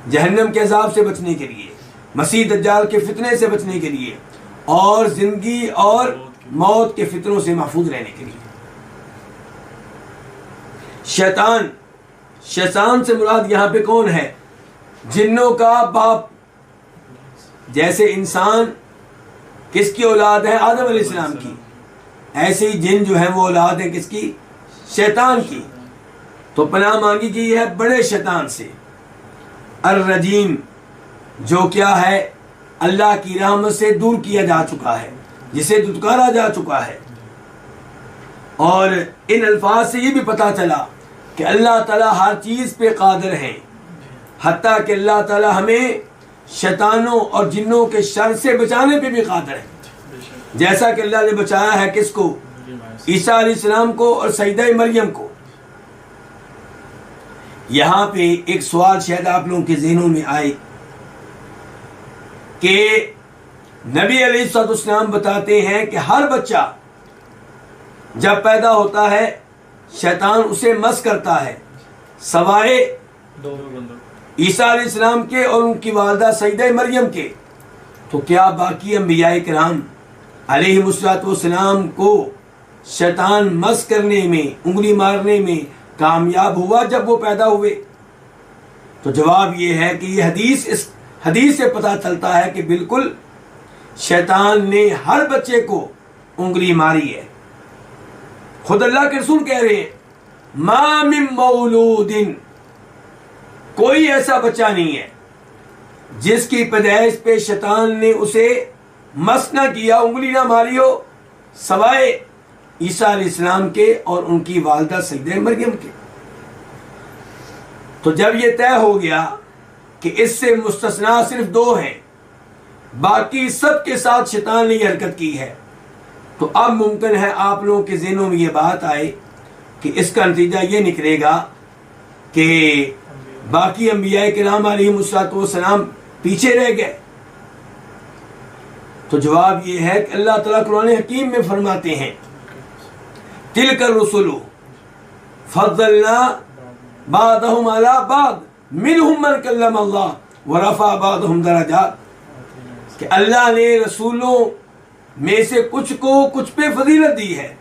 जहन्नम के अजाब से बचने के लिए, मसीह दज्जाल के फितने से बचने के लिए और जिंदगी और मौत के फितरों से महफूज रहने के लिए। शैतान से मुराद यहाँ पे कौन है? जिन्नों का बाप। जैसे इंसान किसकी औलाद है? आदम अलैहिस्सलाम की। ऐसे ही जिन जो है वो औलाद है किसकी? शैतान की। तो पनाह मांगी गई है बड़े शैतान से, अर-रजीम, जो क्या है अल्लाह की रहमत से दूर किया जा चुका है, जिसे दुत्कारा जा चुका है। और इन अल्फाज से ये भी पता चला कि अल्लाह ताला हर चीज़ पे कादिर हैं, हत्ता कि अल्लाह ताला हमें शैतानों और जिन्नों के शर से बचाने पे भी कादिर है। जैसा कि अल्लाह ने बचाया है किसको? ईसा अलैहिस्सलाम को और सईदा मरियम को। यहाँ पे एक सवाल शायद आप लोगों के ज़हनों में आए कि नबी अलैहिस्सलाम बताते हैं कि हर बच्चा जब पैदा होता है शैतान उसे मस करता है, सवाए ईसा अलैहिस्सलाम के और उनकी वालदा सईदा मरियम के। तो क्या बाकी अंबियाए किराम अलैहिमुस्सलाम को शैतान मस करने में, उंगली मारने में कामयाब हुआ जब वो पैदा हुए? तो जवाब ये है कि ये इस हदीस से पता चलता है कि बिल्कुल शैतान ने हर बच्चे को उंगली मारी है। खुद अल्लाह के रसूल कह रहे हैं, मा मिन मौलूदिन, कोई ऐसा बच्चा नहीं है जिसकी पैदाइश पे शैतान ने उसे मस ना किया, उंगली ना मारी हो, सवाए ईसा अलैहिस्सलाम के और उनकी वालदा सईदा मरियम के। तो जब ये तय हो गया कि इससे मुस्तस्ना सिर्फ दो हैं, बाकी सब के साथ शैतान ने ये हरकत की है, तो अब मुमकिन है आप लोगों के ज़हनों में ये बात आए कि इसका नतीजा ये निकलेगा कि बाकी अंबियाए किराम अलैहिमुस्सलाम पीछे रह गए। तो जवाब ये है कि अल्लाह ताला कुरान हकीम में फरमाते हैं, तिलकर रुसुलु फज़्ज़लना बादहुम अला बाद मिनहुम मन कल्लम अल्लाह व रफ़ा बादहुम दरजात, कि अल्लाह ने रसूलों में से कुछ को कुछ पे फजीलत दी है।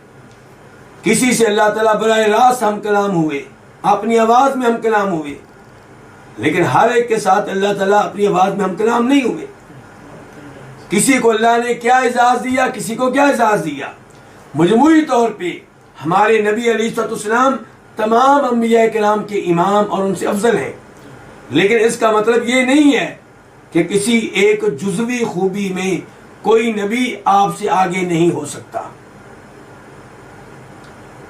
किसी से अल्लाह ताला बराह रास्त हम कलाम हुए, अपनी आवाज़ में हम कलाम हुए, लेकिन हर एक के साथ अल्लाह ताला अपनी आवाज़ में हम कलाम नहीं हुए। किसी को अल्लाह ने क्या इजाज़ दिया, किसी को क्या इजाज़ दिया। मजमूई तौर पे हमारे नबी अलैहिस्सलाम तमाम अंबिया किराम के इमाम और उनसे अफजल हैं, लेकिन इसका मतलब ये नहीं है कि किसी एक जुज़वी खूबी में कोई नबी आपसे आगे नहीं हो सकता।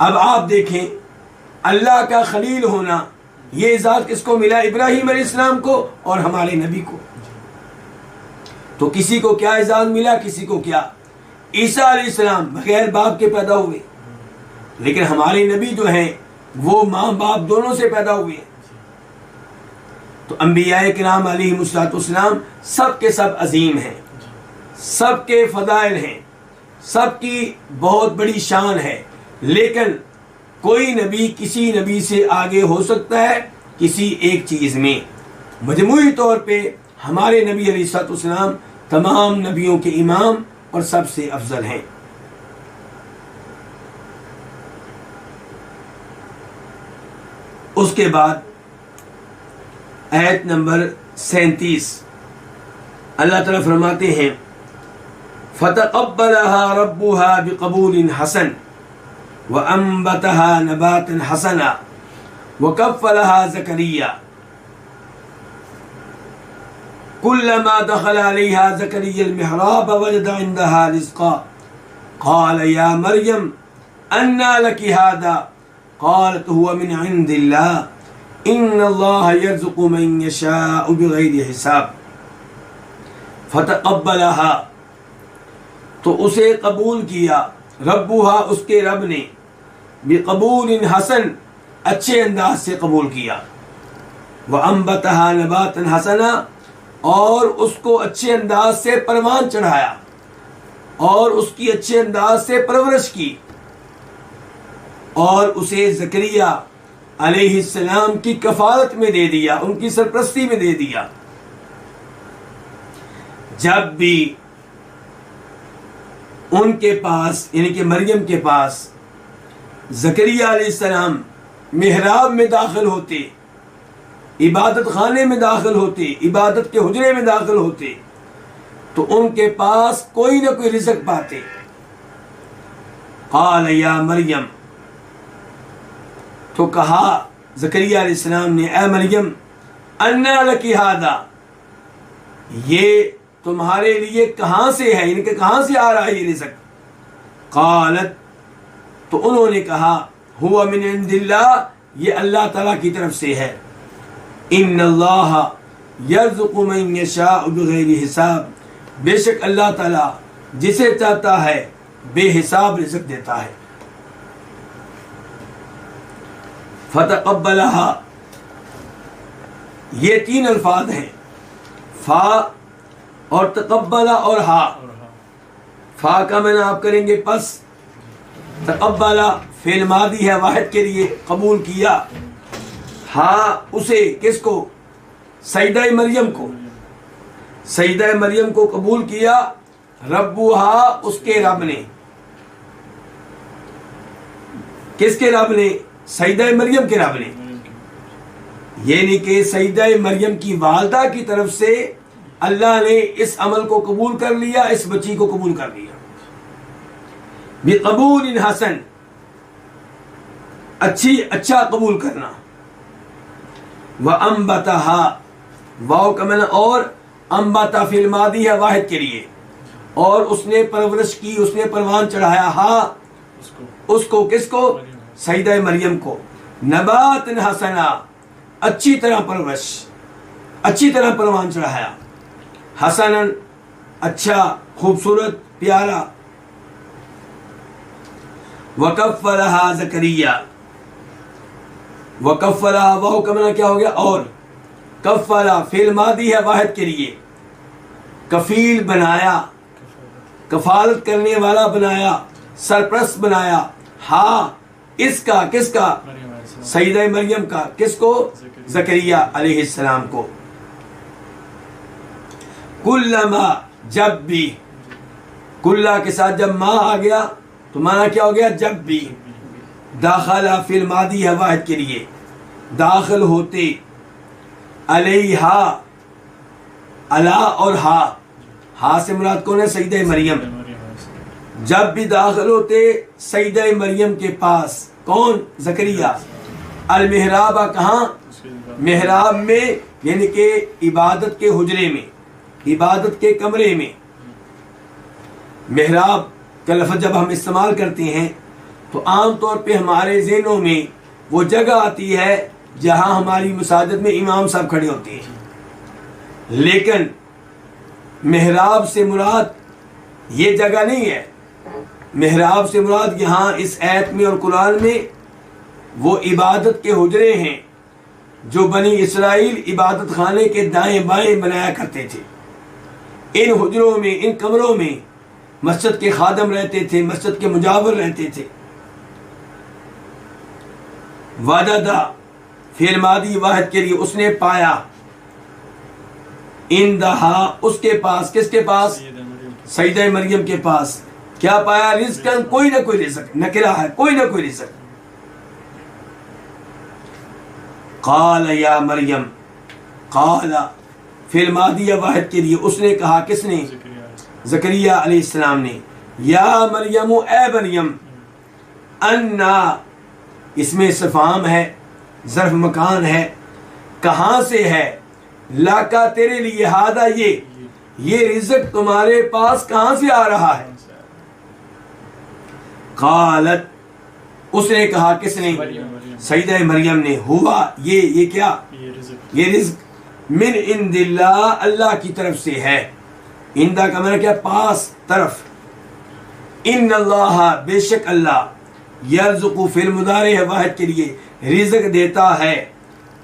अब आप देखें, अल्लाह का खलील होना, ये इजाज़ किसको मिला? इब्राहीम अलैहिस्सलाम को और हमारे नबी को। तो किसी को क्या इजाज़ मिला, किसी को क्या? ईसा अलैहिस्सलाम बगैर बाप के पैदा हुए, लेकिन हमारे नबी जो हैं वो माँ बाप दोनों से पैदा हुए। तो अंबियाए किराम अलैहिमुस्सलाम सब के सब अजीम हैं, सबके फदाइल हैं, सबकी बहुत बड़ी शान है, लेकिन कोई नबी किसी नबी से आगे हो सकता है किसी एक चीज़ में। मजमूई तौर पे हमारे नबी अलैहिस्सलाम तमाम नबियों के इमाम और सबसे अफजल हैं। उसके बाद आयत नंबर 37 अल्लाह ताला फरमाते हैं फ़तक़ब्बलहा रब्बुहा बिक़बूलिन हसन व अंबतहा नबातन हसना व कफ़्फ़लहा ज़करिया कुल्लमा दख़ल अलैहा ज़करिया अल-मिहराब वजद इंदहा रिज़्क़ा क़ाल या मरियम अन्ना लकी हादा क़ालत हुवा मिन इंदिल्लाह इन्नल्लाह यर्ज़ुक़ु मन यशाअु बिग़ैरि हिसाब। फ़तक़ब्बलहा तो उसे कबूल किया, रब्बुहा उसके रब ने, बिक़बूलिन हसन अच्छे अंदाज से कबूल किया, व अंबतहा नबातन हसना और उसको अच्छे अंदाज से परवान चढ़ाया और उसकी अच्छे अंदाज से परवरिश की और उसे ज़करिया अलैहिस्सलाम की कफालत में दे दिया, उनकी सरपरस्ती में दे दिया। जब भी उनके पास यानी कि मरियम के पास ज़करिया अलैहिस्सलाम मिहराब में दाखिल होते, इबादत खाने में दाखिल होते, इबादत के हुजरे में दाखिल होते, तो उनके पास कोई ना कोई रिज़्क़ पाते। क़ाल या मरियम तो कहा ज़करिया अलैहिस्सलाम ने, ए मरियम अन्ना लकी हादा ये तुम्हारे लिए कहाँ से है, इनके कहाँ से आ रहा है ये रिज़्क़। क़ालत तो उन्होंने कहा हुवा मिन इंदिल्लाह ये अल्लाह ताला की तरफ से है। इन्नल्लाह यर्ज़ुक़ु मन यशाअु बिग़ैरि हिसाब बेशक अल्लाह ताला जिसे चाहता है बेहिसाब रिज़्क़ देता है। फ़तक़ब्बलहा ये 3 अल्फाज हैं, फ़ा और तक़ब्बला और हा। फ़ा का मैंने आप करेंगे पस, तक़ब्बला फ़िल मादी है वाहिद के लिए कबूल किया, हा उसे किसको सईदा मरियम को, सईदा मरियम को कबूल किया, रब्बुहा उसके रब ने, किसके रब ने, सईदा मरियम के रब ने, यानी कि सईदा मरियम की वालदा की तरफ से अल्लाह ने इस अमल को कबूल कर लिया, इस बच्ची को कबूल कर लिया। बिक़बूलिन हसन अच्छा कबूल करना, व अंबतहा वाव का मैंने और अंबता फिल मादी है वाहिद के लिए, और उसने परवरिश की, उसने परवान चढ़ाया, हा उसको किसको, सईदा मरियम को, नबातन हसना अच्छी तरह परवरिश, अच्छी तरह परवान चढ़ाया, हसनन अच्छा खूबसूरत प्यारा, वकफ़लहा ज़करिया वकफ़लहा वाव का माना क्या हो गया, और कफ़ला फ़िल मादी है वाहिद के लिए, कफील बनाया, कफालत करने वाला बनाया, सरप्रस्त बनाया, हा इसका किसका, सईदा मरियम का, किसको, ज़करिया अलैहिस्सलाम को। कुल्लमा जब भी, कुल्ला के साथ जब माँ आ गया तो माना क्या हो गया, जब भी, दाखला फिल मादी है वाहिद के लिए, दाखिल होते, अलैहा अला और हा से मुराद कौन है, सईदा मरियम, जब भी दाखिल होते सईदा मरियम के पास, कौन, ज़करिया, अल मिहराबा कहाँ, मिहराब में यानी कि इबादत के हुजरे में, इबादत के कमरे में। मिहराब का लफ्ज़ जब हम इस्तेमाल करते हैं तो आम तौर पे हमारे ज़हनों में वो जगह आती है जहाँ हमारी मसाजिद में इमाम साहब खड़े होते हैं, लेकिन मिहराब से मुराद ये जगह नहीं है, मेहराब से मुराद यहाँ इस आयत में और कुरान में वो इबादत के हुजरे हैं जो बनी इसराइल इबादत खाने के दाएं बाएं बनाया करते थे। इन हुजरों में, इन कमरों में मस्जिद के खादम रहते थे, मस्जिद के मुजावर रहते थे। वजदा फिर मादी वाहिद के लिए उसने पाया, इन दहा उसके पास, किसके पास? सईदा मरियम के पास। क्या पाया? रिज़्क़न, कोई ना कोई रिज़्क़, नकिरा है, कोई ना कोई रिज़्क़। क़ाल या मरियम, क़ाला फिर मादी वाहिद के लिए उसने कहा, किसने? ज़करिया अलैहिस्सलाम ने। या मरियम, ए मरियम, अन्ना इसमें इस्तिफ़हाम है, ज़र्फ़ मकान है, कहाँ से है? लाका तेरे लिए, हादा ये रिज़्क़ तुम्हारे पास कहाँ से आ रहा है? क़ालत उसने कहा, किसने? सईदा मरियम ने। हुआ ये क्या? ये रिज़्क़ मिन इंदिल्लाह, अल्लाह की तरफ से है। इंदा का मतलब क्या? पास, तरफ। इन्नल्लाह बेशक अल्लाह, यर्ज़ुक़ु फिल मुदारे वाहिद के लिए रिज़्क़ देता है,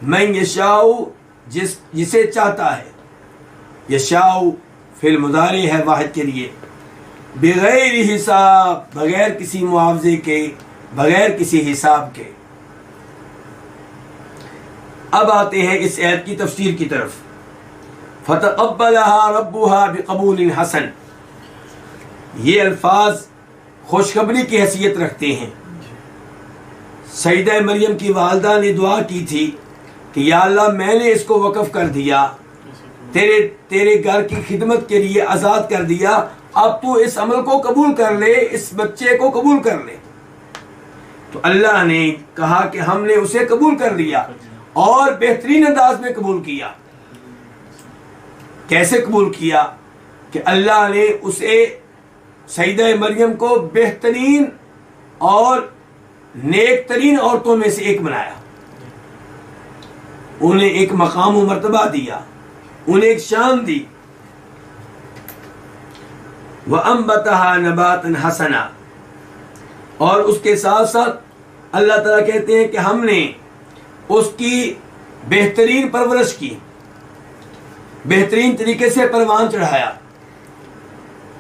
मन यशाउ जिसे चाहता है, यशाउ फिल मुदारे है वाहिद के लिए, बगैर हिसाब, बगैर किसी मुआवजे के, बगैर किसी हिसाब के। अब आते हैं इस आयत की तफसीर की तरफ। फतक़ब्बलहा रब्बुहा बिक़बूलिन हसन, ये अल्फाज खुशखबरी की हैसियत रखते हैं। सईदा मरियम की वालदा ने दुआ की थी कि या अल्लाह, मैंने इसको वक़फ़ कर दिया, तेरे घर की खिदमत के लिए आज़ाद कर दिया, अब तू इस अमल को कबूल कर ले, इस बच्चे को कबूल कर ले। तो अल्लाह ने कहा कि हमने उसे कबूल कर लिया और बेहतरीन अंदाज में कबूल किया। कैसे कबूल किया? कि अल्लाह ने उसे, सईदा मरियम को बेहतरीन और नेक तरीन औरतों में से एक बनाया, उन्हें एक मकाम व मर्तबा दिया, उन्हें एक शान दी। व अम्बतहा नबातन हसना, और उसके साथ साथ अल्लाह ताला कहते हैं कि हमने उसकी बेहतरीन परवरिश की, बेहतरीन तरीके से परवान चढ़ाया।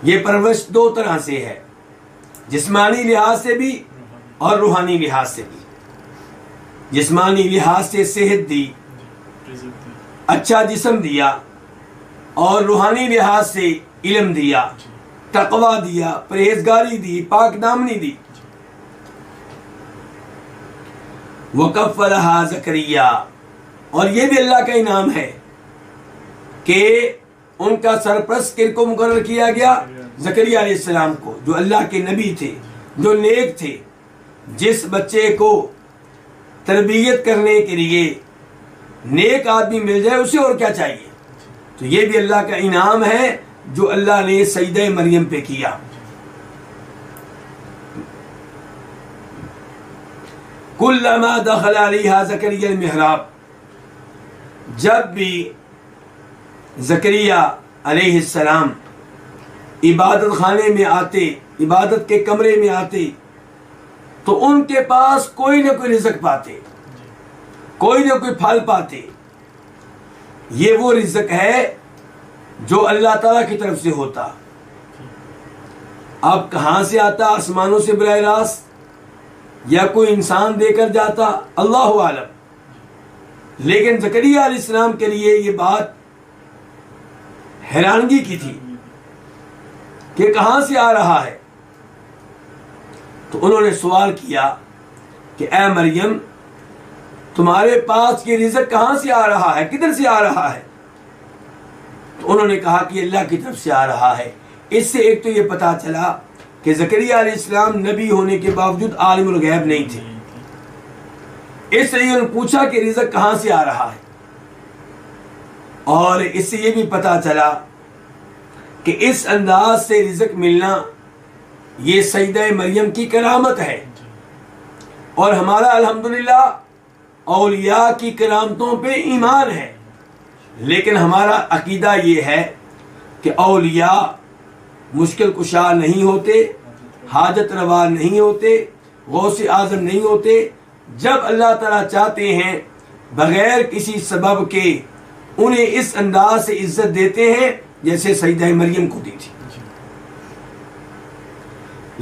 ये परवरिश दो तरह से है, जिस्मानी लिहाज से भी और रूहानी लिहाज से भी। जिस्मानी लिहाज से सेहत दी, अच्छा जिस्म दिया, और रूहानी लिहाज से इल्म दिया, तकवा दिया, परहेजगारी दी, पाक दामनी दी। वकफ़लहा ज़करिया, और ये भी अल्लाह का इनाम है कि उनका सरपरस्त किनको मुकर्रर किया गया? ज़करिया अलैहिस्सलाम को, जो अल्लाह के नबी थे, जो नेक थे। जिस बच्चे को तरबियत करने के लिए नेक आदमी मिल जाए, उसे और क्या चाहिए? तो ये भी अल्लाह का इनाम है जो अल्लाह ने सईदा मरियम पे किया। कुल्लमा दखल अलैहा ज़करिया अल-मिहराब, जब भी ज़करिया अलैहिस्सलाम इबादत खाने में आते, इबादत के कमरे में आते, तो उनके पास कोई ना कोई रिज़्क़ पाते, कोई ना कोई फल पाते। ये वो रिज़्क़ है जो अल्लाह ताला की तरफ से होता। अब कहाँ से आता? आसमानों से बराह रास्त, या कोई इंसान देकर जाता, अल्लाहु आलम। लेकिन ज़करिया अलैहिस्सलाम के लिए ये बात हैरानगी की थी कि कहाँ से आ रहा है। तो उन्होंने सवाल किया कि ए मरियम, तुम्हारे पास ये रिज़्क़ कहाँ से आ रहा है, किधर से आ रहा है? तो उन्होंने कहा कि अल्लाह की तरफ से आ रहा है। इससे एक तो ये पता चला कि ज़करिया अलैहिस्सलाम नबी होने के बावजूद आलिमुल गैब नहीं थे। इसलिए उन्होंने पूछा कि रिज़्क़ कहाँ से आ रहा है। और इससे ये भी पता चला कि इस अंदाज से रिज़्क़ मिलना ये सईदा मरियम की करामत है। और हमारा अल्हम्दुलिल्लाह औलिया की करामतों पे ईमान है, लेकिन हमारा अकीदा ये है कि औलिया मुश्किल कुशा नहीं होते, हाजत रवा नहीं होते, गौसे आज़म नहीं होते। जब अल्लाह ताला चाहते हैं बगैर किसी सबब के उन्हें इस अंदाज से इज्जत देते हैं जैसे सईदा मरियम को दी थी।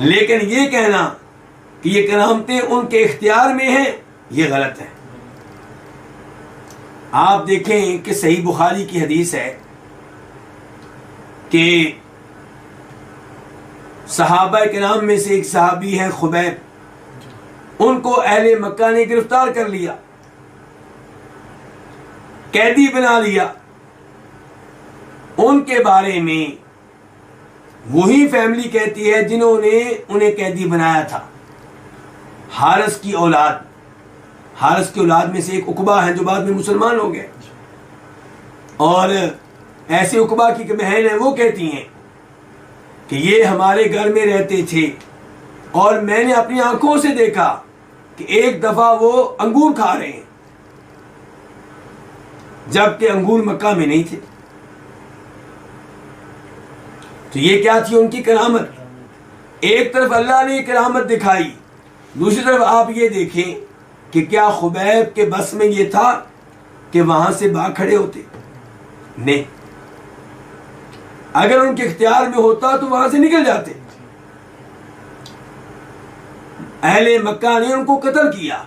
लेकिन ये कहना कि ये करामतें उनके इख्तियार में हैं, ये गलत है। आप देखें कि सही बुखारी की हदीस है कि सहाबा किराम में से एक सहाबी है खुबैब, उनको अहले मक्का ने गिरफ्तार कर लिया, कैदी बना लिया। उनके बारे में वही फैमिली कहती है जिन्होंने उन्हें कैदी बनाया था। हारिस की औलाद, हारिस की औलाद में से एक उकबा है जो बाद में मुसलमान हो गए, और ऐसे उकबा की बहन है, वो कहती हैं कि ये हमारे घर में रहते थे और मैंने अपनी आंखों से देखा कि एक दफा वो अंगूर खा रहे हैं जबकि अंगूर मक्का में नहीं थे। तो ये क्या थी उनकी करामत। एक तरफ अल्लाह ने करामत दिखाई, दूसरी तरफ आप ये देखें कि क्या खुबैब के बस में ये था कि वहां से भाग खड़े होते? नहीं, अगर उनके इख्तियार में होता तो वहां से निकल जाते। अहले मक्का ने उनको कत्ल किया,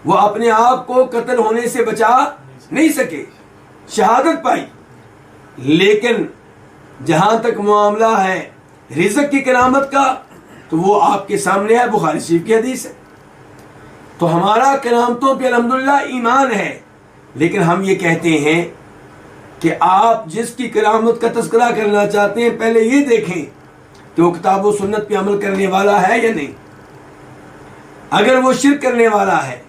वो अपने आप को कत्ल होने से बचा नहीं सके, शहादत पाई। लेकिन जहां तक मामला है रिज़्क़ की करामत का, तो वो आपके सामने है, बुखारी शरीफ की हदीस है। तो हमारा करामतों पे अल्हम्दुलिल्लाह ईमान है, लेकिन हम ये कहते हैं कि आप जिसकी करामत का तज़किरा करना चाहते हैं पहले ये देखें कि वो किताब व सुन्नत पे अमल करने वाला है या नहीं। अगर वो शिर्क करने वाला है,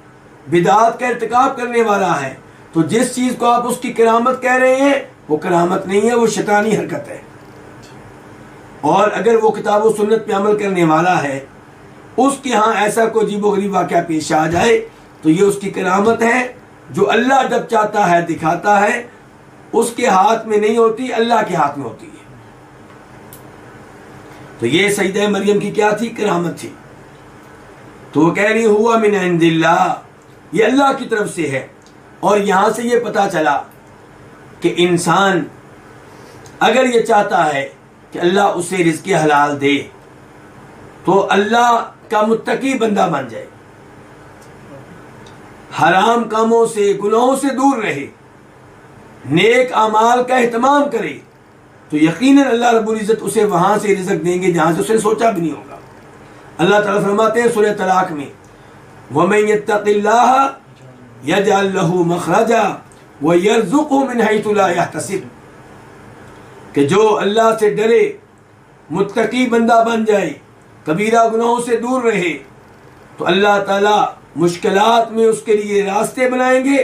बिदात का इर्तिकाब करने वाला है, तो जिस चीज को आप उसकी करामत कह रहे हैं वो करामत नहीं है, वो शैतानी हरकत है। और अगर वो किताब व सुन्नत पे अमल करने वाला है, उसके यहाँ ऐसा कोई अजीबोगरीब वाक़या पेश आ जाए तो ये उसकी करामत है जो अल्लाह जब चाहता है दिखाता है, उसके हाथ में नहीं होती, अल्लाह के हाथ में होती है। तो ये सईदा मरियम की क्या थी? करामत थी। तो वो कह रही हुआ मिन इंदिल्लाह, ये अल्लाह की तरफ से है। और यहां से ये पता चला कि इंसान अगर ये चाहता है कि अल्लाह उसे रिज़्क़ हलाल दे तो अल्लाह का मुत्तकी बंदा बन जाए, हराम कामों से, गुनाहों से दूर रहे, नेक अमाल का एहतमाम करे, तो यकीनन अल्लाह रब्बुल इज़्ज़त उसे वहां से रिज़्क़ देंगे जहां से उसे सोचा भी नहीं होगा। अल्लाह ताला फरमाते हैं सूरह तलाक में, वमन यत्तक़िल्लाह यजअल लहू मखरजा व यरज़ुक़हु मिन हैथु ला यहतसिब, कि जो अल्लाह से डरे, मुत्तकी बंदा बन जाए, कबीरा गुनाहों से दूर रहे, तो अल्लाह ताला मुश्किलात में उसके लिए रास्ते बनाएंगे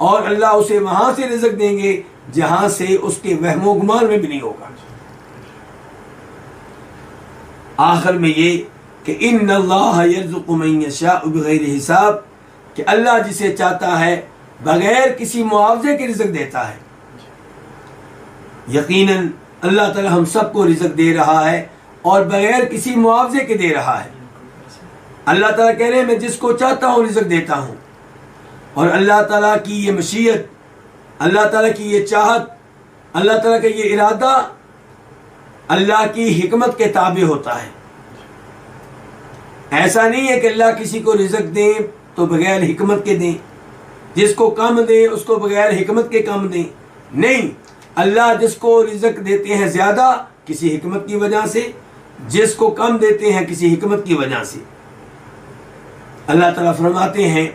और अल्लाह उसे वहां से रिज़्क़ देंगे जहां से उसके वहमो गुमान में भी नहीं होगा। आखिर में ये कि इन्नल्लाह यर्ज़ुक़ु मन यशाअ बिग़ैरि हिसाब, कि अल्लाह जिसे चाहता है बगैर किसी मुआवजे के रिज़्क़ देता है। यकीनन अल्लाह ताला हम सबको रिज़्क़ दे रहा है और बगैर किसी मुआवजे के दे रहा है। अल्लाह ताला कह रहे हैं मैं जिसको चाहता हूँ रिज़्क़ देता हूँ। और अल्लाह ताला की ये मशीयत, अल्लाह ताला की ये चाहत, अल्लाह ताला का ये इरादा अल्लाह की हिकमत के ताबे होता है। ऐसा नहीं है कि अल्लाह किसी को रिज़्क़ दें तो बगैर हिकमत के दें, जिसको कम दें उसको बगैर हिकमत के कम दें। नहीं, अल्लाह जिसको रिज़्क़ देते हैं ज़्यादा किसी हिकमत की वजह से, जिसको कम देते हैं किसी हिकमत की वजह से। अल्लाह ताला फरमाते हैं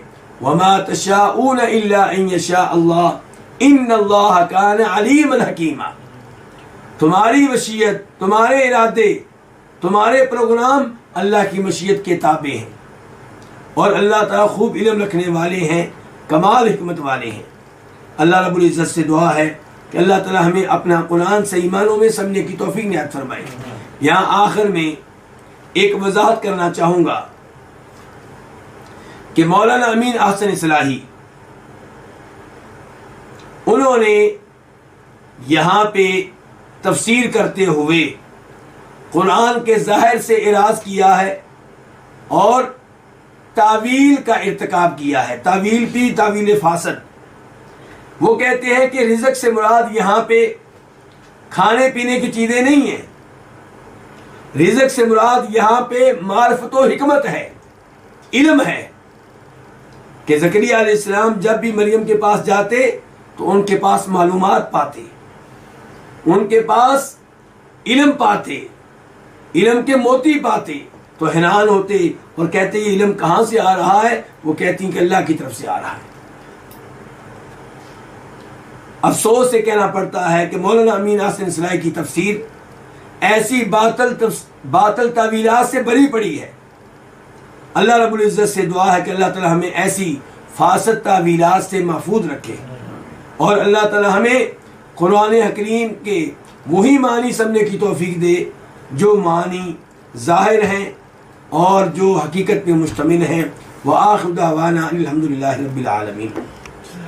वमा तशाऊन इल्ला अन यशा अल्लाह इन्नल्लाह कान अलीमन हकीमा। तुम्हारी वसीयत, तुम्हारे इरादे, तुम्हारे प्रोग्राम अल्लाह की मशीयत के ताबे हैं और अल्लाह ताला खूब इल्म रखने वाले हैं, कमाल हिकमत वाले हैं। अल्लाह रब्बुल इज़्ज़त से दुआ है कि अल्लाह ताला हमें अपना कुरान सही मानों में समझने की तौफीक इनायत फरमाए। यहाँ आखिर में एक वजाहत करना चाहूँगा कि मौलाना अमीन अहसन इस्लाही उन्होंने यहाँ पे तफसीर करते हुए कुरान के ज़ाहिर से इराज किया है और तावील का इर्तिकाब किया है। तावील भी तावील फासद। वो कहते हैं कि रिज़्क़ से मुराद यहाँ पे खाने पीने की चीज़ें नहीं हैं। रिज़्क़ से मुराद यहाँ पे मारिफत व हिकमत है, इल्म है। कि ज़करिया अलैहिस्सलाम जब भी मरियम के पास जाते तो उनके पास मालूमात पाते, उनके पास इल्म पाते, इल्म के मोती पाते, तो हैरान होते और कहते ये इल्म कहाँ से आ रहा है? वो कहती कि अल्लाह की तरफ से आ रहा है। अफसोस से कहना पड़ता है कि मौलाना अमीन आसिम सलाई की तफसीर ऐसी बातल तावीलात से भरी पड़ी है। अल्लाह रब्बुल इज़्ज़त से दुआ है कि अल्लाह ताला हमें ऐसी फासद तावीलात से महफूज रखे और अल्लाह ताला हमें कुरान हकीम के वही मानी समझने की तौफीक दे जो मानी ज़ाहिर हैं और जो हकीकत पे मुश्तमिल हैं। व आखिर दावाना अल्हम्दुलिल्लाहि रब्बिल आलमीन।